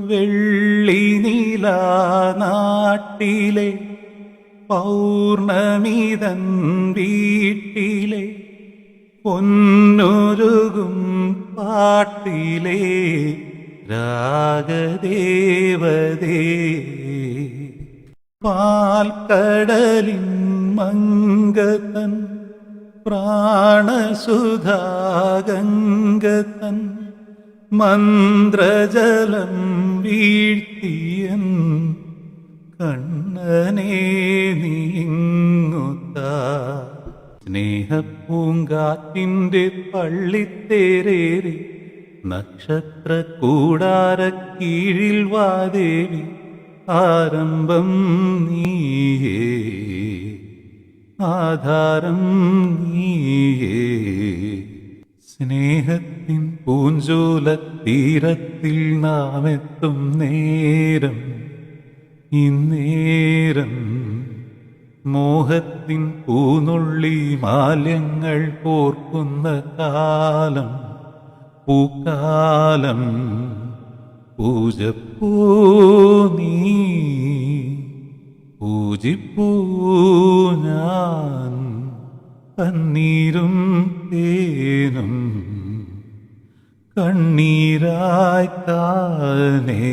വെള്ളി നീലാനാട്ടിലെ പൗർണമിതൻ വീട്ടിലെ പൊന്നുരുകും പാട്ടിലെ രാഗദേവതേ പാൽക്കടലിൻ മംഗതൻ പ്രാണസുധാഗംഗതൻ മന്ത്രജലം വീഴ്ത്തിയൻ കണ്ണനെ നീങ്ങുത്ത സ്നേഹപ്പൂങ്കാറ്റിൻ്റെ പള്ളിത്തേരേറി നക്ഷത്ര കൂടാരക്കീഴിൽ വാദേവി ആരംഭം നീയേ ആധാരം നീയേ സ്നേഹത്തിൻ പൂഞ്ചോലത്തീരത്തിൽ നാം എത്തും നേരം ഇന്നേരം മോഹത്തിൻ പൂനുള്ളി മാല്യങ്ങൾ കോർക്കുന്ന കാലം പൂക്കാലം പൂജപ്പൂ നീ പൂജിപ്പൂ ഞാൻ പന്നീരും തേനും കണ്ണീരായി താനേ